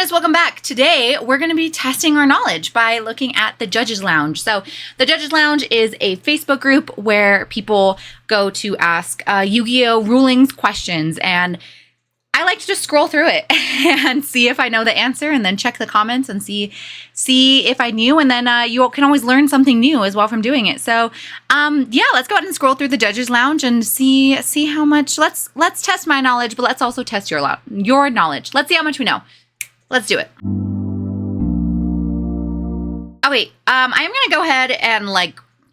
Learners, welcome back. Today, we're going to be testing our knowledge by looking at the Judges Lounge. So the Judges Lounge is a Facebook group where people go to ask Yu-Gi-Oh! Rulings questions, and I like to just scroll through it and see if I know the answer, and then check the comments and see if I knew, and then you can always learn something new as well from doing it. So yeah, let's go ahead and scroll through the Judges Lounge and see how much. Let's test my knowledge, but let's also test your knowledge. Let's see how much we know. Let's do it. Oh wait, I am gonna go ahead and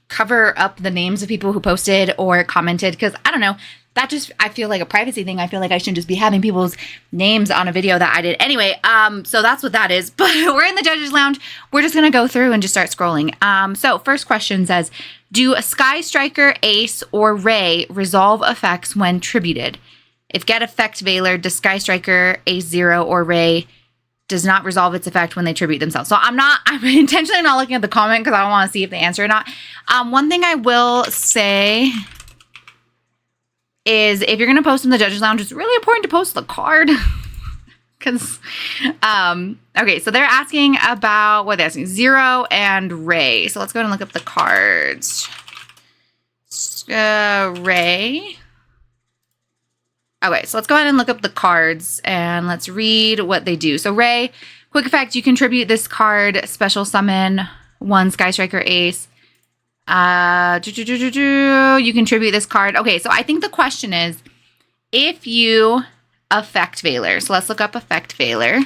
cover up the names of people who posted or commented, because I don't know, that just, I feel like a privacy thing. I feel like I shouldn't just be having people's names on a video that I did. Anyway, so that's what that is. But we're in the Judges Lounge. We're just gonna go through and just start scrolling. So first question says, do a Sky Striker, Ace, or Ray resolve effects when tributed? If get effect Veiler, does Sky Striker, Ace 0, or Ray does not resolve its effect when they tribute themselves? So I'm intentionally not looking at the comment because I don't want to see if they answer or not. One thing I will say is if you're going to post in the Judges Lounge, it's really important to post the card. Because, okay, so they're asking about, what are they asking? 0 and Ray. So let's go ahead and look up the cards. Ray. Okay, so let's go ahead and look up the cards and let's read what they do. So Ray, quick effect, you contribute this card, special summon 1 Sky Striker Ace. You contribute this card. Okay, so I think the question is, if you effect Veiler. So let's look up effect Veiler.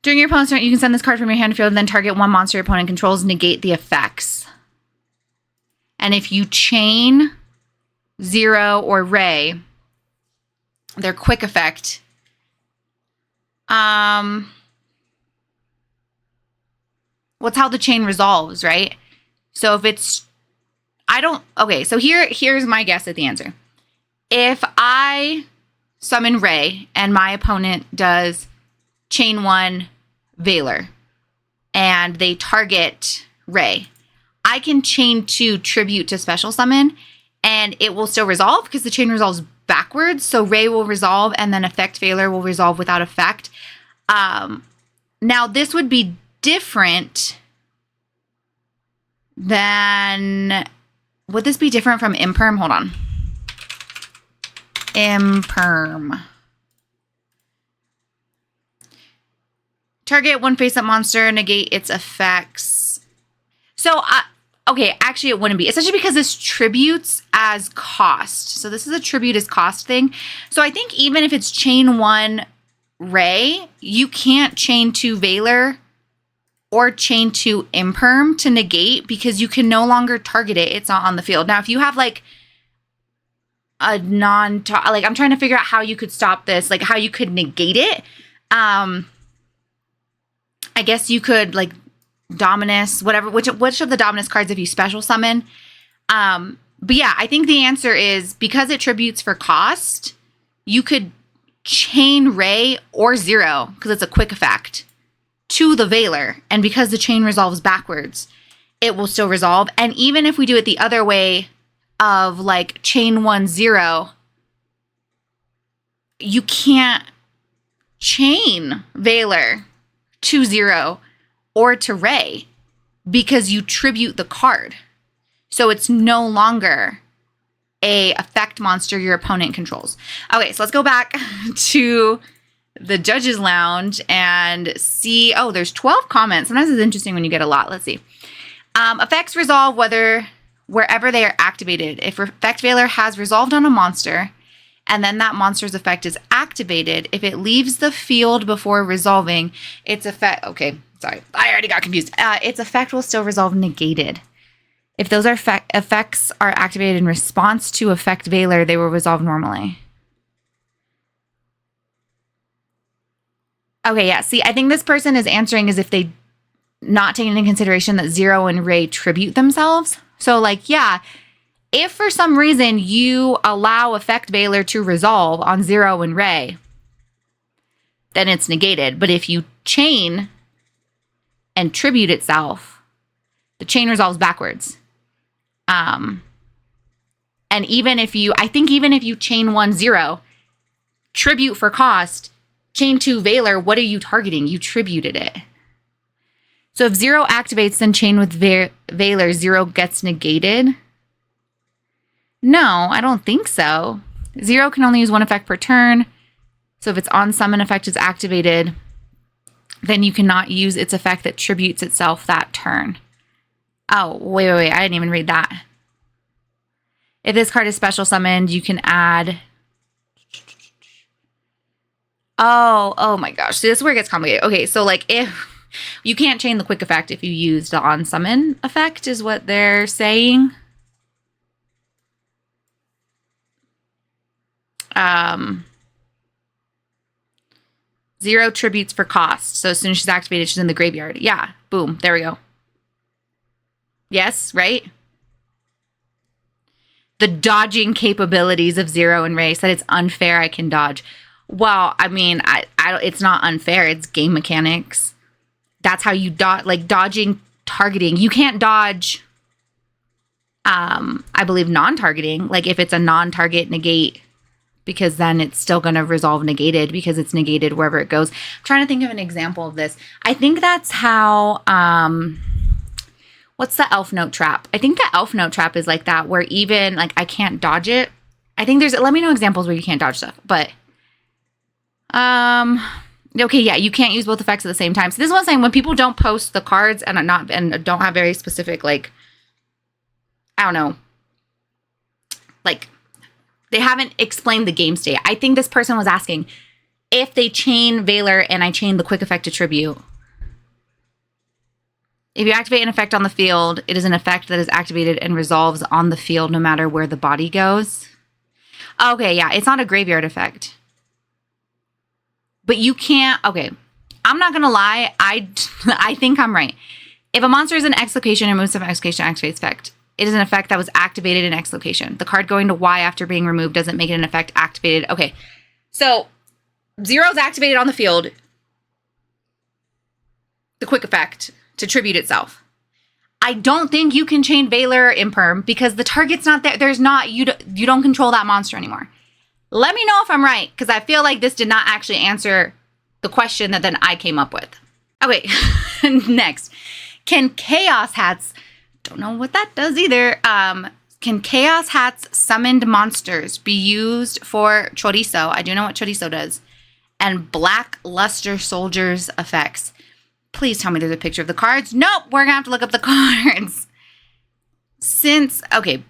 During your opponent's turn, you can send this card from your hand to field and then target 1 monster your opponent controls, negate the effects. And if you chain 0 or Ray, their quick effect, what's how the chain resolves, right? So if it's, okay, so here's my guess at the answer. If I summon Ray and my opponent does chain 1 Veiler and they target Ray, I can chain 2 tribute to special summon and it will still resolve because the chain resolves backwards. So Ray will resolve and then effect Veiler will resolve without effect. Now this would be different than, would this be different from imperm? Hold on. Imperm. Target 1 face-up monster, negate its effects. So, okay, actually it wouldn't be. Especially because this tributes as cost. So this is a tribute as cost thing. So I think even if it's chain 1 Ray, you can't chain 2 Veiler or chain 2 imperm to negate because you can no longer target it. It's not on the field. Now, if you have a I'm trying to figure out how you could stop this, how you could negate it. I guess you could Dominus, whatever, which of the Dominus cards if you special summon. But yeah, I think the answer is because it tributes for cost, you could chain Ray or 0 because it's a quick effect to the Veiler, and because the chain resolves backwards, it will still resolve. And even if we do it the other way of chain 1 0, you can't chain Veiler to 0 or to Ray because you tribute the card. So it's no longer a effect monster your opponent controls. Okay, so let's go back to the Judges Lounge and see, oh, there's 12 comments. Sometimes it's interesting when you get a lot. Let's see. Effects resolve wherever they are activated. If effect Veiler has resolved on a monster and then that monster's effect is activated, if it leaves the field before resolving, its effect, okay, sorry, I already got confused. Its effect will still resolve negated. If those are effects are activated in response to effect Veiler, they will resolve normally. Okay, yeah, see, I think this person is answering as if they not taking into consideration that 0 and Ray tribute themselves. So yeah, if for some reason you allow effect Veiler to resolve on 0 and Ray, then it's negated. But if you chain and tribute itself, the chain resolves backwards. And even if you, I think even if you chain 1 0, tribute for cost. Chain 2 Valor, what are you targeting? You tributed it. So if 0 activates, then chain with Valor, 0 gets negated. No, I don't think so. 0 can only use 1 effect per turn. So if its on summon effect is activated, then you cannot use its effect that tributes itself that turn. Oh, wait. I didn't even read that. If this card is special summoned, you can add... Oh my gosh. See, this is where it gets complicated. Okay, so like if... You can't chain the quick effect if you use the on summon effect is what they're saying. 0 tributes for cost. So as soon as she's activated, she's in the graveyard. Yeah, boom, there we go. Yes, right? The dodging capabilities of 0 and Ray said it's unfair I can dodge. Well, I mean, it's not unfair. It's game mechanics. That's how you dodge, like dodging targeting. You can't dodge, I believe, non-targeting. Like if it's a non-target negate, because then it's still going to resolve negated because it's negated wherever it goes. I'm trying to think of an example of this. I think that's how, what's the elf note trap? I think the elf note trap is like that, where even like I can't dodge it. I think let me know examples where you can't dodge stuff, but, okay, yeah, you can't use both effects at the same time. So this is what I'm saying, when people don't post the cards and don't have very specific, like, I don't know, like, they haven't explained the game state. I think this person was asking if they chain Valor and I chain the quick effect to tribute. If you activate an effect on the field, it is an effect that is activated and resolves on the field no matter where the body goes. Okay, yeah, it's not a graveyard effect. But you can't, okay, I'm not going to lie. I think I'm right. If a monster is an X location and moves from X location to activates effect, it is an effect that was activated in X location. The card going to Y after being removed doesn't make it an effect activated. Okay, so 0 is activated on the field. The quick effect to tribute itself. I don't think you can chain Valor Imperm because the target's not there. There's not, you don't control that monster anymore. Let me know if I'm right, because I feel like this did not actually answer the question that then I came up with. Okay, next. Can Chaos Hats, don't know what that does either, can Chaos Hats summoned monsters be used for Chorizo? I do know what Chorizo does. And Black Luster Soldiers effects. Please tell me there's a picture of the cards. Nope, we're going to have to look up the cards. Okay,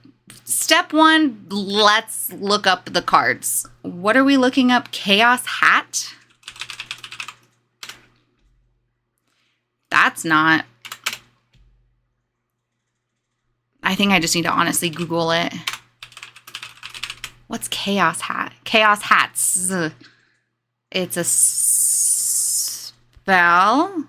step 1, let's look up the cards. What are we looking up? Chaos Hat? That's not. I think I just need to honestly Google it. What's Chaos Hat? Chaos Hats. It's a spell.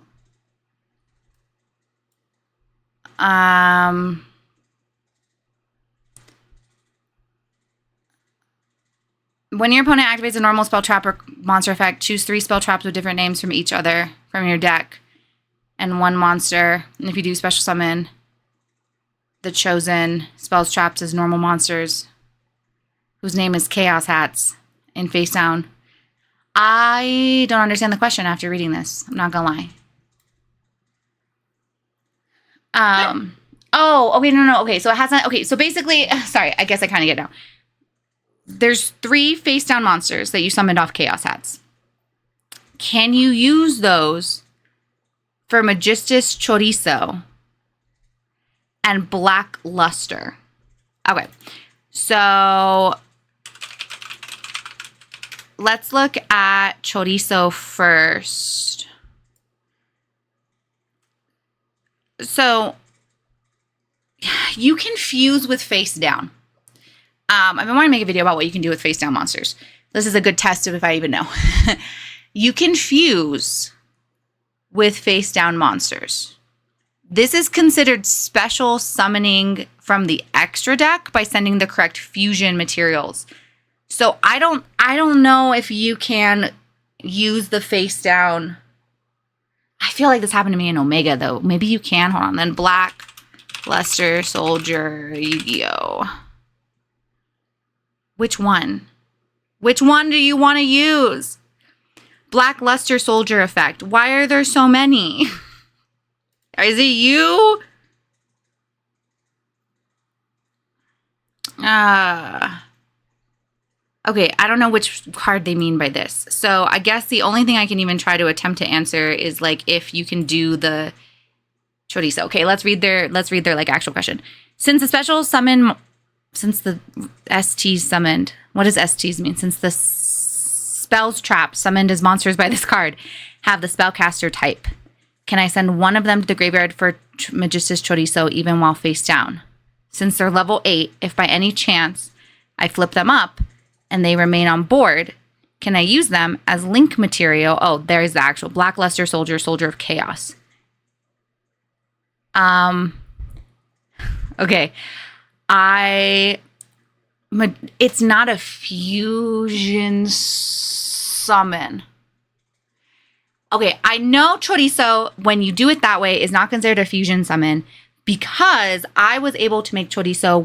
When your opponent activates a normal spell trap or monster effect, choose 3 spell traps with different names from each other from your deck and 1 monster. And if you do special summon the chosen spells trapped as normal monsters whose name is Chaos Hats in face down. I don't understand the question after reading this. I'm not gonna lie. Oh, okay, no. Okay, so it hasn't. Okay, so basically, sorry, I guess I kind of get it now. There's 3 face down monsters that you summoned off Chaos Hats. Can you use those for Magistus Chorizo and Black Luster? Okay, so let's look at Chorizo first. So you can fuse with face down. I've been wanting to make a video about what you can do with face down monsters. This is a good test of if I even know. You can fuse with face down monsters. This is considered special summoning from the extra deck by sending the correct fusion materials. So I don't know if you can use the face down. I feel like this happened to me in Omega though. Maybe you can. Hold on. Then Black Luster Soldier Yu-Gi-Oh. Which one? Which one do you want to use? Black Luster Soldier effect. Why are there so many? Is it you? Okay, I don't know which card they mean by this. So I guess the only thing I can even try to attempt to answer is like if you can do the chorizo. Okay, let's read their like actual question. Since the STs summoned, what does STs mean? Since the spells trapped summoned as monsters by this card have the spellcaster type, can I send one of them to the graveyard for Magistus Chorizo even while face down? Since they're level 8, if by any chance I flip them up and they remain on board, can I use them as link material? Oh, there's the actual Black Luster Soldier, Soldier of Chaos. Okay. It's not a fusion summon. Okay, I know Chorizo, when you do it that way, is not considered a fusion summon because I was able to make Chorizo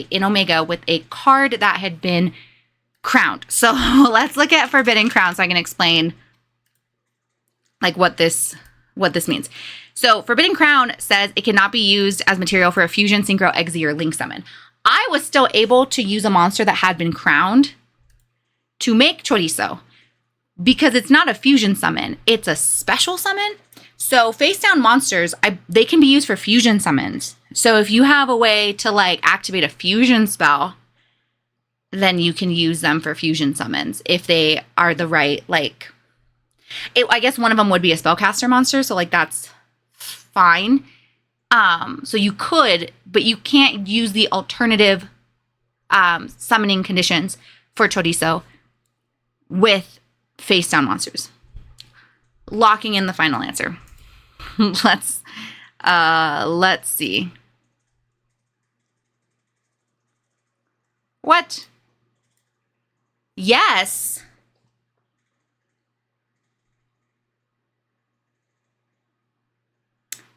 in Omega with a card that had been crowned. So let's look at Forbidden Crown so I can explain like what this means. So Forbidden Crown says it cannot be used as material for a fusion, synchro, exi, or link summon. I was still able to use a monster that had been crowned to make Chorizo because it's not a fusion summon. It's a special summon. So face down monsters, they can be used for fusion summons. So if you have a way to like activate a fusion spell, then you can use them for fusion summons if they are the right, like, I guess one of them would be a spellcaster monster. So like that's fine. So you could, but you can't use the alternative summoning conditions for Chorizo with face down monsters. Locking in the final answer. Let's see. What? Yes.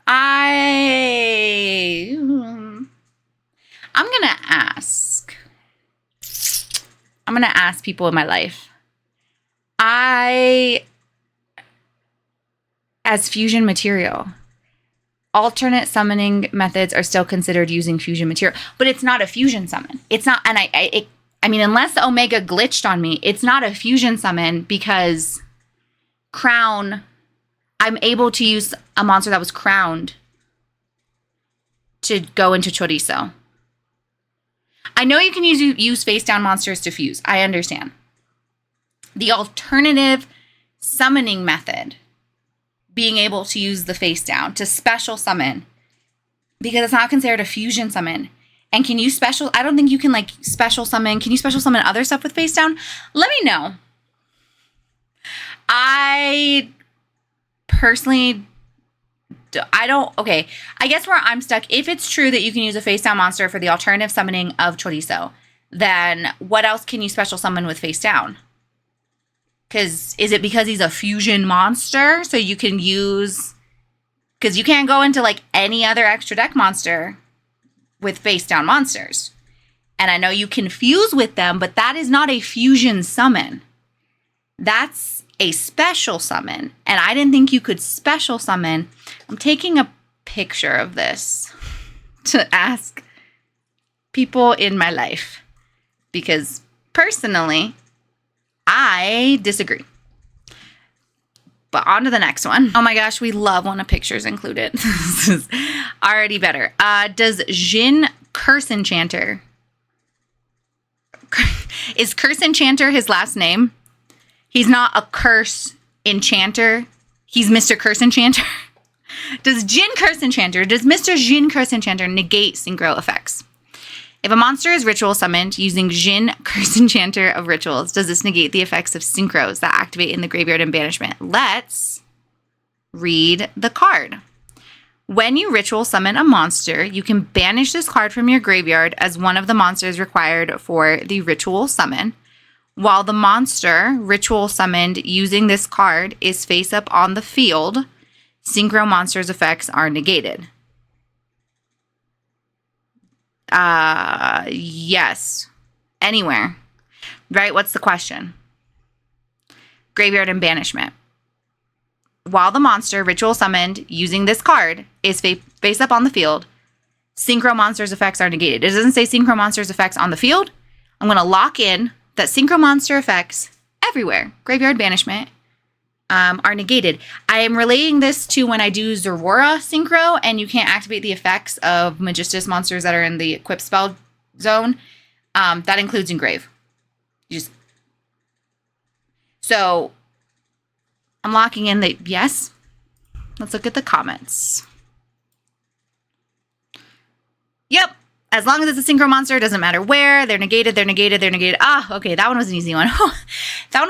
I'm gonna ask people in my life. As fusion material, alternate summoning methods are still considered using fusion material, but it's not a fusion summon. It's not, and I mean, unless Omega glitched on me, it's not a fusion summon because Crown, I'm able to use a monster that was crowned to go into Chorizo. I know you can use face down monsters to fuse. I understand. The alternative summoning method, being able to use the face down to special summon, because it's not considered a fusion summon. And can you I don't think you can like special summon. Can you special summon other stuff with face down? Let me know. I personally, okay. I guess where I'm stuck, if it's true that you can use a face down monster for the alternative summoning of Chorizo, then what else can you special summon with face down? Is it because he's a fusion monster? So you can use, because you can't go into like any other extra deck monster with face down monsters. And I know you can fuse with them, but that is not a fusion summon. That's a special summon. And I didn't think you could special summon. I'm taking a picture of this to ask people in my life because personally, I disagree. But on to the next one. Oh my gosh, we love when a picture's included. This is already better. Does Jin Curse Enchanter... Is Curse Enchanter his last name? He's not a Curse Enchanter. He's Mr. Curse Enchanter. Does Mr. Jin Curse Enchanter negate synchro effects? If a monster is ritual summoned using Jin Curse Enchanter of Rituals, does this negate the effects of synchros that activate in the graveyard and banishment? Let's read the card. When you ritual summon a monster, you can banish this card from your graveyard as one of the monsters required for the ritual summon. While the monster ritual summoned using this card is face up on the field, synchro monsters' effects are negated. Yes. Anywhere. right? What's the question? Graveyard and banishment. While the monster ritual summoned using this card is face up on the field, synchro monster's effects are negated. It doesn't say synchro monster's effects on the field. I'm going to lock in that synchro monster effects everywhere, graveyard banishment, are negated. I am relating this to when I do Zerora synchro and you can't activate the effects of Magistus monsters that are in the equip spell zone. That includes engrave. So I'm locking in the yes. Let's look at the comments. Yep. As long as it's a synchro monster, it doesn't matter where. They're negated, they're negated, they're negated. Ah, okay, that one was an easy one. That one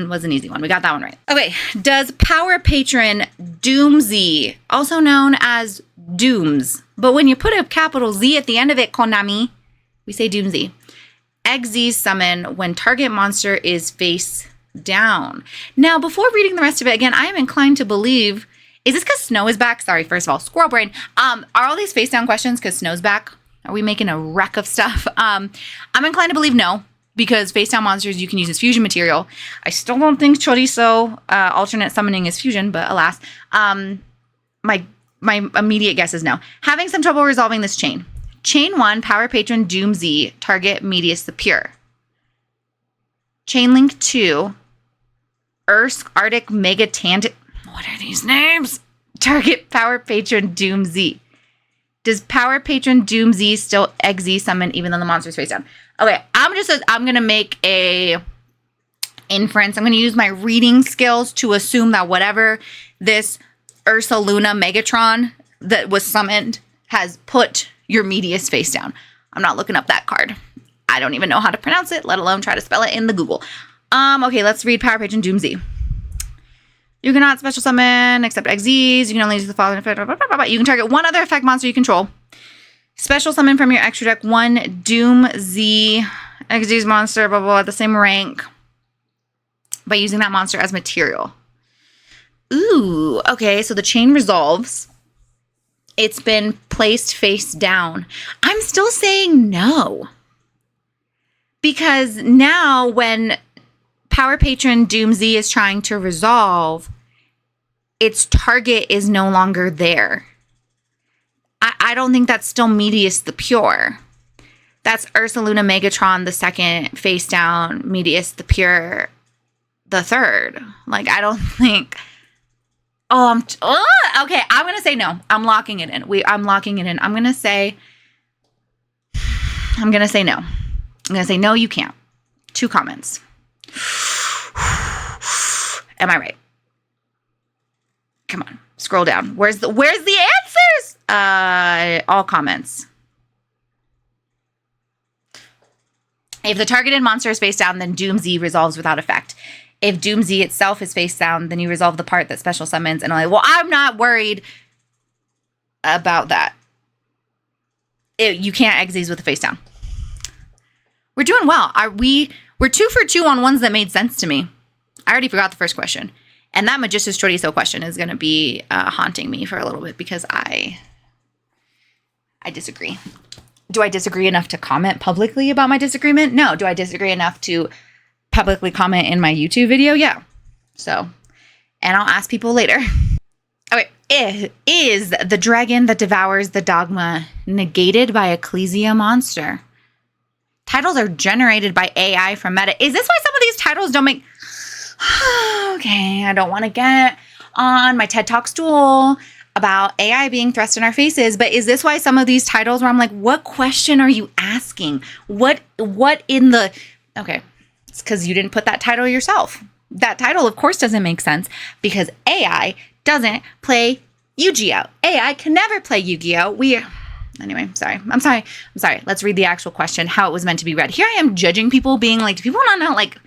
was an easy one. We got that one right. Okay, does Power Patron Doomsy, also known as Dooms, but when you put a capital Z at the end of it, Konami, we say Doomsy. XZ summon when target monster is face down. Now, before reading the rest of it, again, I am inclined to believe, is this because Snow is back? Sorry, first of all, squirrel brain. Are all these face down questions because Snow's back? Are we making a wreck of stuff? I'm inclined to believe no, because face down monsters you can use as fusion material. I still don't think Chorizo alternate summoning is fusion, but alas. My immediate guess is no. Having some trouble resolving this chain. Chain 1, Power Patron Doomsy, target Medius the Pure. Chain link 2, Ursk Arctic Mega Tangent. What are these names? Target Power Patron Doomsy. Does Power Patron Doomsy still XZ summon even though the monster's face down? Okay, I'm gonna make a inference. I'm gonna use my reading skills to assume that whatever this Ursa Luna Megatron that was summoned has put your Medius face down. I'm not looking up that card. I don't even know how to pronounce it, let alone try to spell it in the Google. Okay, let's read Power Patron Doomsy. You cannot special summon except XZs. You can only use the following effect. You can target one other effect monster you control. Special summon from your extra deck one Doom Z XZ's monster, blah, blah, blah, at the same rank by using that monster as material. Ooh, okay, so the chain resolves. It's been placed face down. I'm still saying no. Because now when Power Patron Doomsy is trying to resolve, its target is no longer there. I don't think that's still Medius the Pure. That's Ursa Luna Megatron the second, face down, Medius the Pure the third. Like, I don't think... okay, I'm going to say no. I'm locking it in. I'm locking it in. I'm going to say no. I'm going to say no, you can't. 2 comments. Am I right? Come on, scroll down. Where's the answers? All comments. If the targeted monster is face down, then Doomsy resolves without effect. If Doomsy itself is face down, then you resolve the part that special summons. And I'm like, well, I'm not worried about that. You can't exes with the face down. We're doing well. We're 2 for 2 on ones that made sense to me. I already forgot the first question. And that Magistus Chorizo question is going to be haunting me for a little bit because I disagree. Do I disagree enough to comment publicly about my disagreement? No. Do I disagree enough to publicly comment in my YouTube video? Yeah. So, and I'll ask people later. Okay. Is the dragon that devours the dogma negated by Ecclesia monster? Titles are generated by AI from meta. Is this why some of these titles don't make... Okay, I don't want to get on my TED Talk stool about AI being thrust in our faces, but is this why some of these titles where I'm like, what question are you asking? What in the... Okay, it's because you didn't put that title yourself. That title, of course, doesn't make sense because AI doesn't play Yu-Gi-Oh! AI can never play Yu-Gi-Oh! Anyway, sorry. I'm sorry. Let's read the actual question, how it was meant to be read. Here I am judging people, being like, do people not know, like,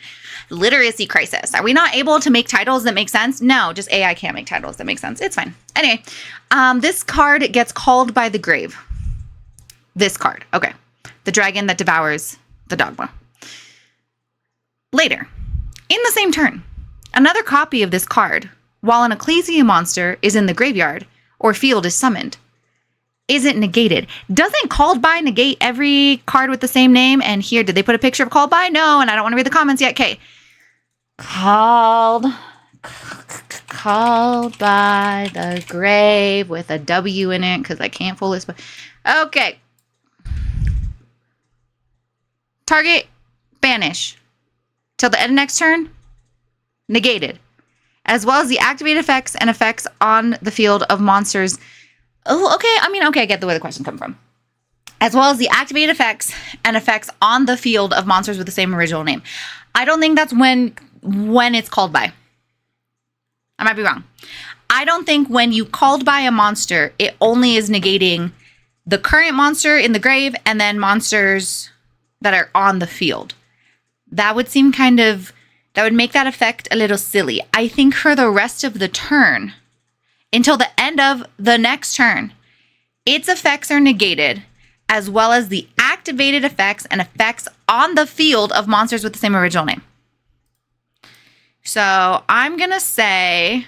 literacy crisis? Are we not able to make titles that make sense? No, just AI can't make titles that make sense. It's fine. Anyway, this card gets called by the grave. This card. Okay. The dragon that devours the dogma. Later, in the same turn, another copy of this card, while an Ecclesia monster is in the graveyard or field is summoned, isn't negated. Doesn't called by negate every card with the same name? And here, did they put a picture of called by? No, and I don't want to read the comments yet. Okay. Called by the grave with a W in it because I can't full this. Okay. Target, banish. Till the end of next turn, negated. As well as the activated effects and effects on the field of monsters. Oh, okay. I mean, okay, I get the way the question comes from. As well as the activated effects and effects on the field of monsters with the same original name. I don't think that's when it's called by. I might be wrong. I don't think when you called by a monster, it only is negating the current monster in the grave and then monsters that are on the field. That would seem that would make that effect a little silly. I think for the rest of the turn, until the end of the next turn, its effects are negated, as well as the activated effects and effects on the field of monsters with the same original name. So I'm going to say,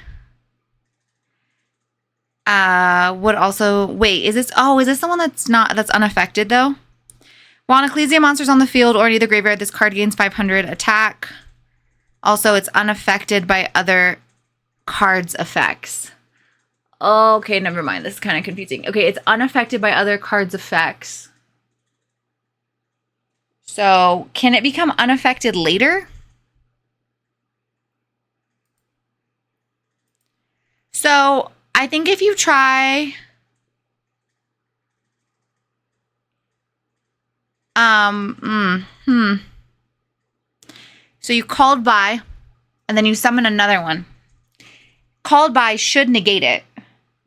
is this the one that's unaffected though? While an Ecclesia monster's on the field or near the graveyard, this card gains 500 attack. Also, it's unaffected by other cards' effects. Okay, never mind. This is kind of confusing. Okay, it's unaffected by other cards' effects. So, can it become unaffected later? So, I think if you try... So you called by, and then you summon another one. Called by should negate it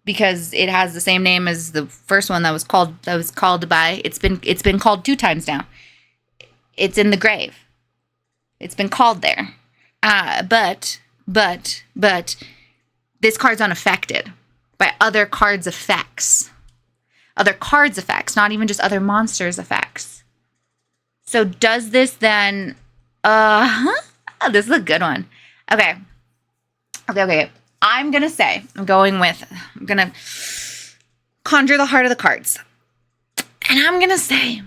because it has the same name as the first one that was called by. It's been called 2 times now. It's in the grave. It's been called there. But this card's unaffected by other cards' effects. Other cards' effects, not even just other monsters' effects. So does this then... this is a good one. Okay. I'm going to conjure the heart of the cards. And I'm going to say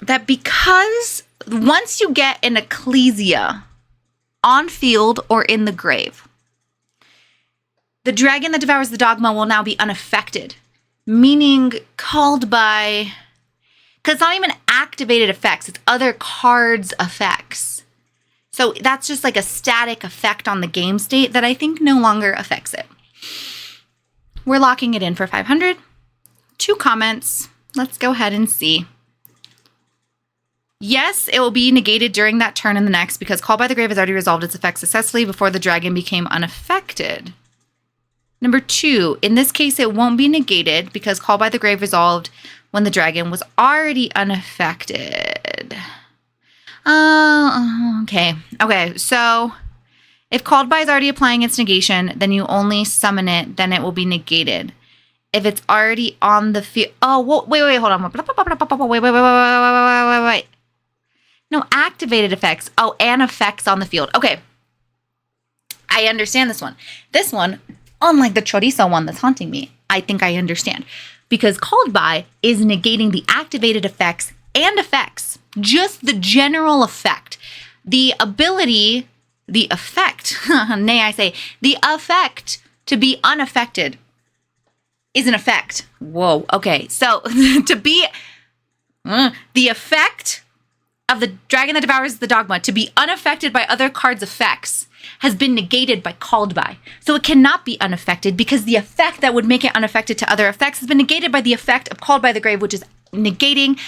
that because once you get an Ecclesia on field or in the grave, the dragon that devours the dogma will now be unaffected, meaning called by... Because it's not even activated effects. It's other cards' effects. So that's just like a static effect on the game state that I think no longer affects it. We're locking it in for 500. 2 comments. Let's go ahead and see. Yes, it will be negated during that turn and the next because Call by the Grave has already resolved its effects successfully before the dragon became unaffected. Number 2, in this case, it won't be negated because Call by the Grave resolved when the dragon was already unaffected. Okay, so if Called by is already applying its negation, then you only summon it, then it will be negated. If it's already on the field... Oh, wait, hold on. Wait. No, activated effects. Oh, and effects on the field. Okay. I understand this one. This one, unlike the chorizo one that's haunting me, I think I understand. Because Called by is negating the activated effects and effects. Just the general effect. The ability, the effect, nay I say, the effect to be unaffected is an effect. Whoa, okay. So to be, the effect of the dragon that devours the dogma to be unaffected by other cards' effects has been negated by Called by. So it cannot be unaffected because the effect that would make it unaffected to other effects has been negated by the effect of Called by the Grave, which is negating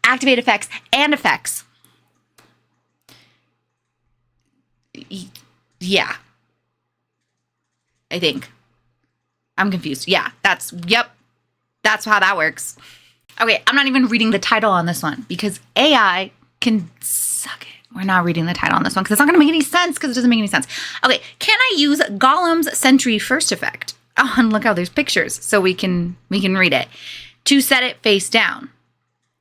activated effects and effects. Yeah. I think. I'm confused. Yeah, that's how that works. Okay, I'm not even reading the title on this one because AI can suck it. We're not reading the title on this one because it's not going to make any sense because it doesn't make any sense. Okay, can I use Golem's Sentry First Effect? Oh, and look how there's pictures so we can read it. To set it face down.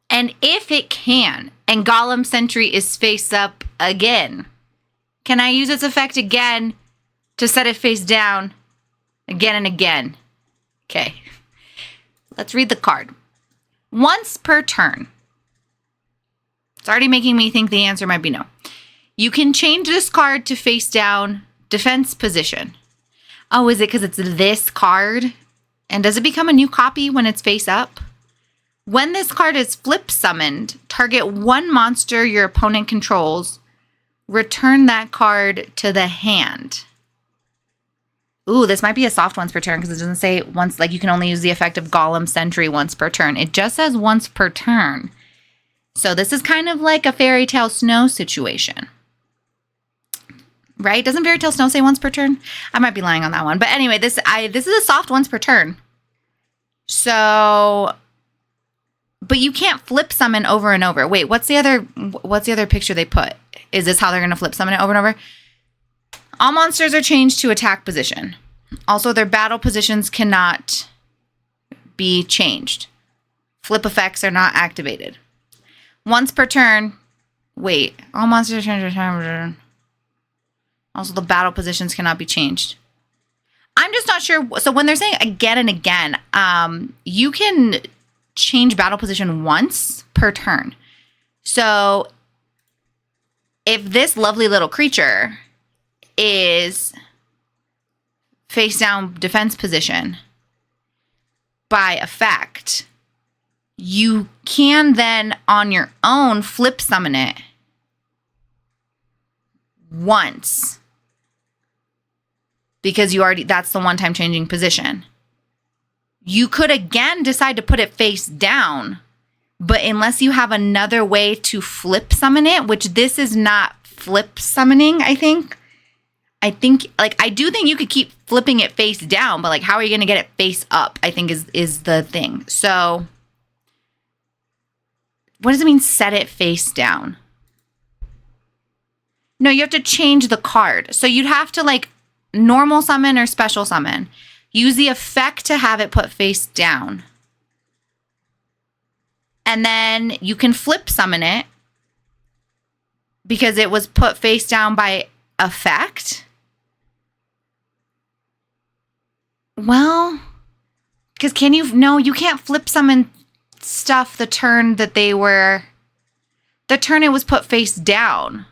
And if it can, and Golem Sentry is face up again, can I use its effect again to set it face down again and again? Okay. Let's read the card. Once per turn. It's already making me think the answer might be no. You can change this card to face down defense position. Oh, is it because it's this card? And does it become a new copy when it's face up? When this card is flip summoned, target one monster your opponent controls. Return that card to the hand. Ooh, this might be a soft once per turn because it doesn't say once, like you can only use the effect of Golem Sentry once per turn. It just says once per turn. So this is kind of like a Fairy Tale Snow situation. Right? Doesn't Fairy Tale Snow say once per turn? I might be lying on that one. But anyway, this is a soft once per turn. So, but you can't flip summon over and over. Wait, what's the other picture they put? Is this how they're going to flip summon it over and over? All monsters are changed to attack position. Also, their battle positions cannot be changed. Flip effects are not activated. Once per turn. Wait, all monsters are changed to attack position. Also, the battle positions cannot be changed. I'm just not sure. So when they're saying again and again, you can change battle position once per turn. So if this lovely little creature is face down defense position by effect, you can then on your own flip summon it once. Because that's the one time changing position. You could again decide to put it face down, but unless you have another way to flip summon it, which this is not flip summoning, I do think you could keep flipping it face down, but like, how are you going to get it face up? I think is the thing. So what does it mean set it face down? No, you have to change the card. So you'd have to like normal summon or special summon. Use the effect to have it put face down. And then you can flip summon it because it was put face down by effect. Well, because you can't flip summon stuff the turn it was put face down.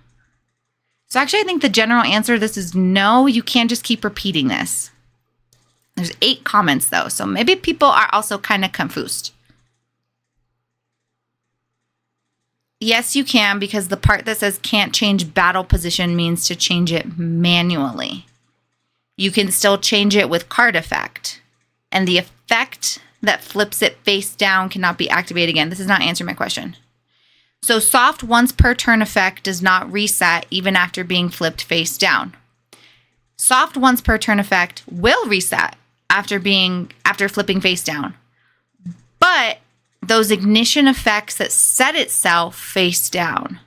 So actually, I think the general answer to this is no, you can't just keep repeating this. There's 8 comments though, so maybe people are also kind of confused. Yes, you can, because the part that says can't change battle position means to change it manually. You can still change it with card effect. And the effect that flips it face down cannot be activated again. This is not answering my question. So soft once per turn effect does not reset even after being flipped face down. Soft once per turn effect will reset after flipping face down. But those ignition effects that set itself face down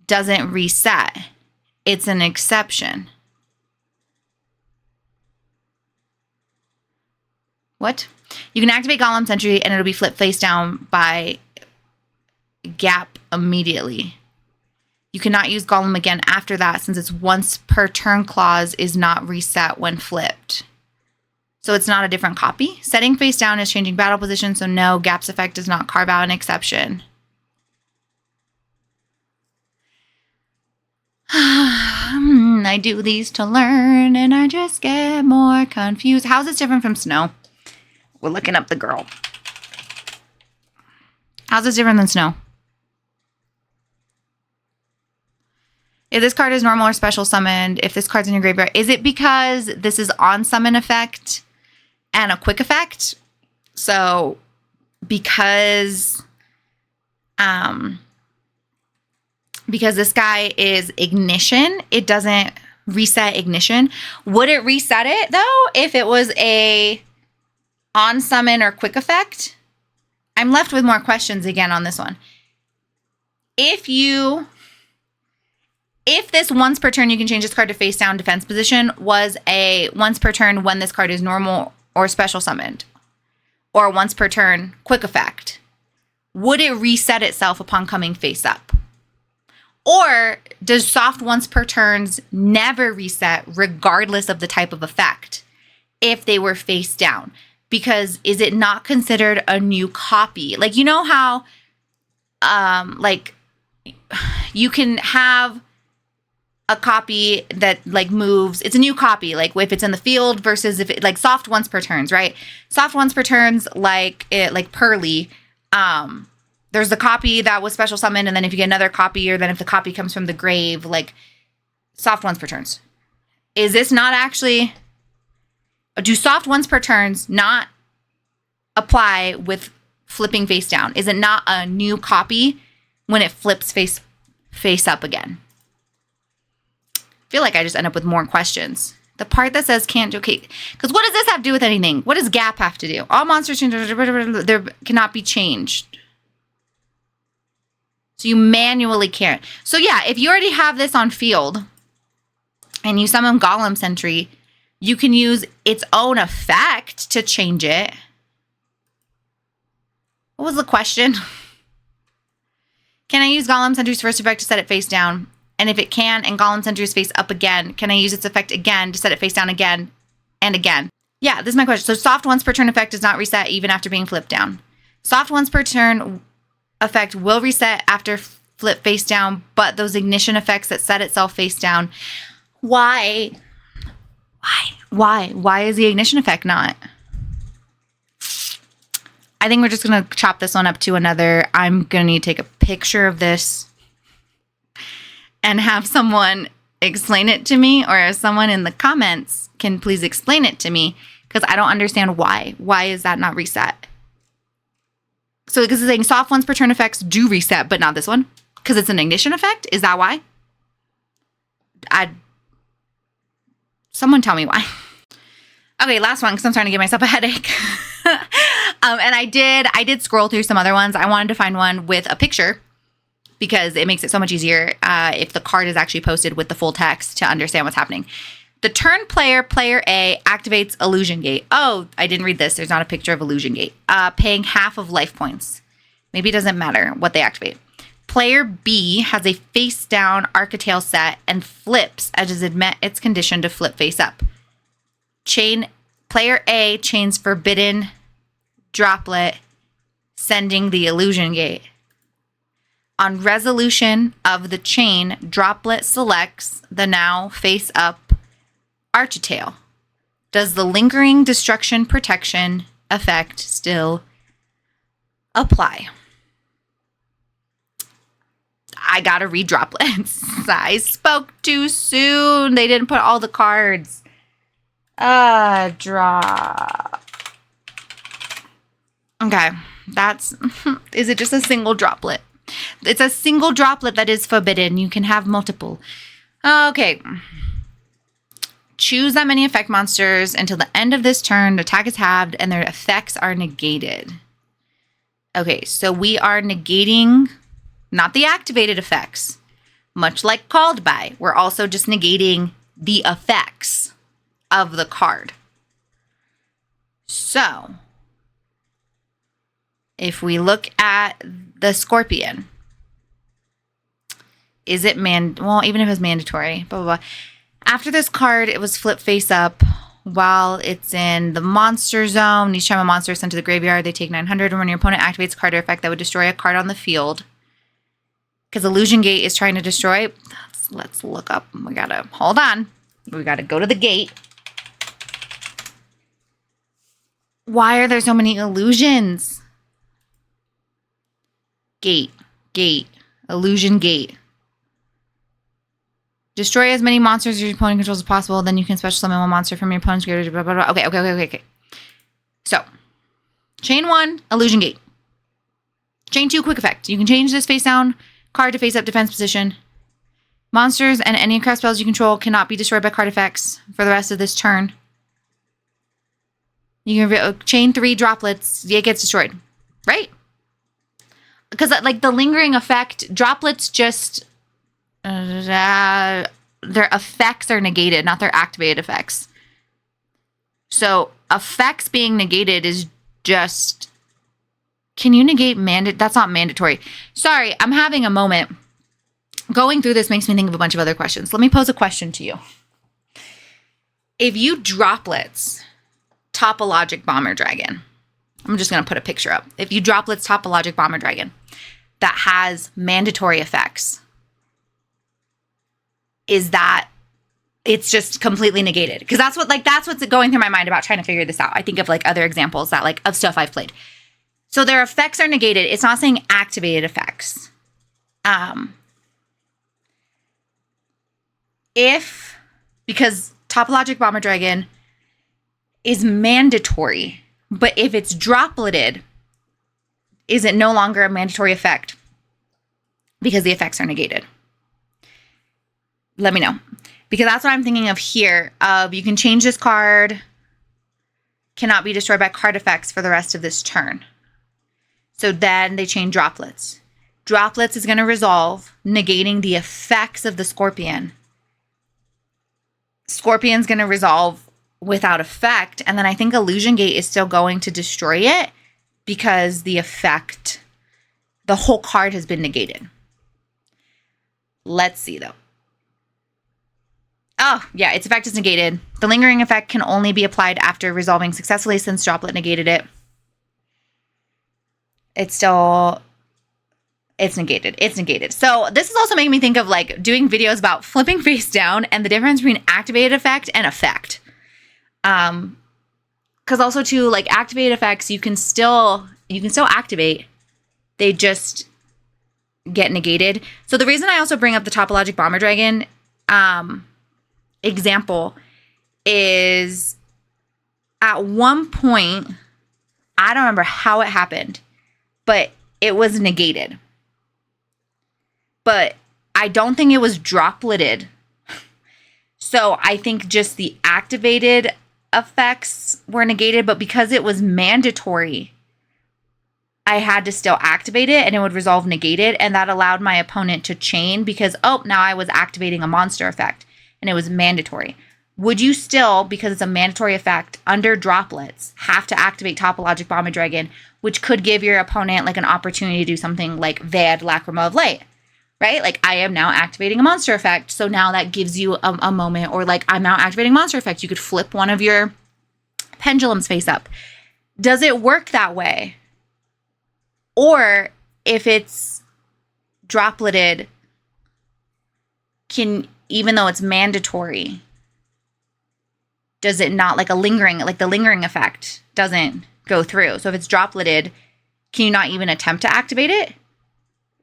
doesn't reset. It's an exception. What? You can activate Golem Sentry and it'll be flipped face down by gap immediately. You cannot use Golem again after that since its once per turn clause is not reset when flipped. So it's not a different copy. Setting face down is changing battle position, so no, gaps effect does not carve out an exception. I do these to learn and I just get more confused. How's this different from snow? We're looking up the girl. How's this different than snow? If this card is normal or special summoned, if this card's in your graveyard, is it because this is on summon effect and a quick effect? So because this guy is ignition, it doesn't reset ignition. Would it reset it though if it was a on summon or quick effect? I'm left with more questions again on this one. If this once per turn you can change this card to face down defense position was a once per turn when this card is normal or special summoned, or once per turn quick effect, would it reset itself upon coming face up? Or does soft once per turns never reset regardless of the type of effect if they were face down? because is it not considered a new copy? Like, you know how, like, you can have a copy that like moves. It's a new copy, like if it's in the field versus if it like soft once per turns, right? Soft once per turns, like Pearly. There's the copy that was special summoned, and then if you get another copy, or then if the copy comes from the grave, like soft once per turns. Is this not actually? Do soft once per turns not apply with flipping face down? Is it not a new copy when it flips face up again? I feel like I just end up with more questions. The part that says can't do, okay, because what does this have to do with anything? What does gap have to do? All monsters there cannot be changed. So you manually can't. So yeah, if you already have this on field and you summon Golem Sentry, you can use its own effect to change it. What was the question? Can I use Golem Sentry's first effect to set it face down? And if it can, and Golem Sentry's face up again, can I use its effect again to set it face down again and again? Yeah, this is my question. So soft once per turn effect does not reset even after being flipped down. Soft once per turn effect will reset after flip face down, but those ignition effects that set itself face down, why is the ignition effect not? I think we're just going to chop this one up to another. I'm going to need to take a picture of this and have someone explain it to me, or if someone in the comments can please explain it to me, because I don't understand why. Why is that not reset? So because it's saying soft once per turn effects do reset, but not this one? Because it's an ignition effect? Is that why? Someone tell me why. Okay, last one, because I'm starting to give myself a headache. And I did scroll through some other ones. I wanted to find one with a picture because it makes it so much easier if the card is actually posted with the full text to understand what's happening. The turn player A, activates Illusion Gate. Oh, I didn't read this. There's not a picture of Illusion Gate. Paying half of life points. Maybe it doesn't matter what they activate. Player B has a face down Architail set and flips as it met its condition to flip face up. Player A chains Forbidden Droplet, sending the Illusion Gate. On resolution of the chain, Droplet selects the now face up Architail. Does the lingering destruction protection effect still apply? I gotta read droplets. I spoke too soon. They didn't put all the cards. Drop. Okay, is it just a single droplet? It's a single droplet that is forbidden. You can have multiple. Okay. Choose that many effect monsters until the end of this turn. The attack is halved and their effects are negated. Okay, so we are negating not the activated effects. Much like Called By, we're also just negating the effects of the card. So, if we look at the Scorpion, is it well, even if it's mandatory, blah, blah, blah. After this card, it was flip face up while it's in the monster zone. Each time a monster is sent to the graveyard, they take 900. And when your opponent activates a card or effect that would destroy a card on the field, because Illusion Gate is trying to destroy, let's look up. Hold on. We gotta go to the gate. Why are there so many illusions? Gate, Illusion Gate. Destroy as many monsters as your opponent controls as possible. Then you can special summon one monster from your opponent's graveyard. Blah, blah, blah. Okay. So, chain 1, Illusion Gate. Chain 2, quick effect. You can change this face down card to face up defense position. Monsters and any craft spells you control cannot be destroyed by card effects for the rest of this turn. You can chain 3 droplets. It gets destroyed, right? Because like the lingering effect, droplets just their effects are negated, not their activated effects. So effects being negated is just. Can you negate That's not mandatory. Sorry, I'm having a moment. Going through this makes me think of a bunch of other questions. Let me pose a question to you. If you droplets Topologic Bomber Dragon. I'm just going to put a picture up. If you droplets Topologic Bomber Dragon that has mandatory effects, is that it's just completely negated? Because that's what's going through my mind about trying to figure this out. I think of like other examples that like of stuff I've played. So their effects are negated. It's not saying activated effects. Because Topologic Bomber Dragon is mandatory, but if it's dropleted, is it no longer a mandatory effect because the effects are negated? Let me know. Because that's what I'm thinking of here. You can change this card, cannot be destroyed by card effects for the rest of this turn. So then they change droplets. Droplets is going to resolve, negating the effects of the Scorpion. Scorpion's going to resolve without effect. And then I think Illusion Gate is still going to destroy it because the effect, the whole card has been negated. Let's see though. Oh, yeah, its effect is negated. The lingering effect can only be applied after resolving successfully since droplet negated it. It's negated. It's negated. So this is also making me think of like doing videos about flipping face down and the difference between activated effect and effect. Because also too, like activated effects, you can still activate. They just get negated. So the reason I also bring up the Topologic Bomber Dragon example is at one point, I don't remember how it happened, but it was negated. But I don't think it was dropleted. So I think just the activated effects were negated, but because it was mandatory, I had to still activate it and it would resolve negated, and that allowed my opponent to chain because, oh, now I was activating a monster effect and it was mandatory. Would you still, because it's a mandatory effect under droplets, have to activate Topologic Bomber Dragon, which could give your opponent like an opportunity to do something like Vad Lacrima of Light, right? Like I am now activating a monster effect. So now that gives you a moment, or like I'm now activating monster effect. You could flip one of your pendulums face up. Does it work that way? Or if it's dropleted, even though it's mandatory, does it not like the lingering effect doesn't go through? So if it's dropleted, can you not even attempt to activate it?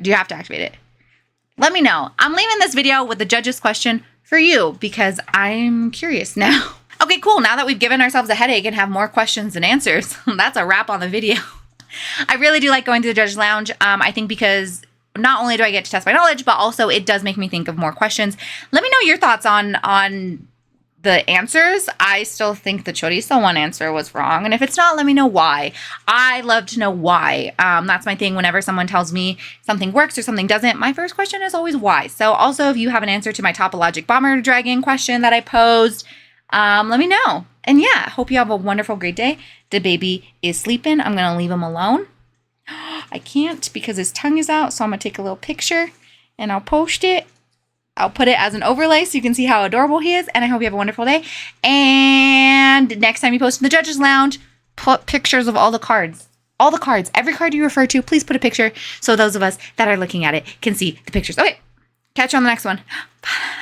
Do you have to activate it? Let me know. I'm leaving this video with the judge's question for you because I'm curious now. Okay, cool. Now that we've given ourselves a headache and have more questions than answers, that's a wrap on the video. I really do like going to the judge's lounge. I think because not only do I get to test my knowledge, but also it does make me think of more questions. Let me know your thoughts on the answers. I still think the Chorizo one answer was wrong. And if it's not, let me know why. I love to know why. That's my thing. Whenever someone tells me something works or something doesn't, my first question is always why. So also if you have an answer to my Topologic Bomber Dragon question that I posed, let me know. And yeah, hope you have a wonderful, great day. The baby is sleeping. I'm going to leave him alone. I can't because his tongue is out. So I'm going to take a little picture and I'll post it. I'll put it as an overlay so you can see how adorable he is. And I hope you have a wonderful day. And next time you post in the judge's lounge, put pictures of all the cards. All the cards. Every card you refer to, please put a picture so those of us that are looking at it can see the pictures. Okay. Catch you on the next one. Bye.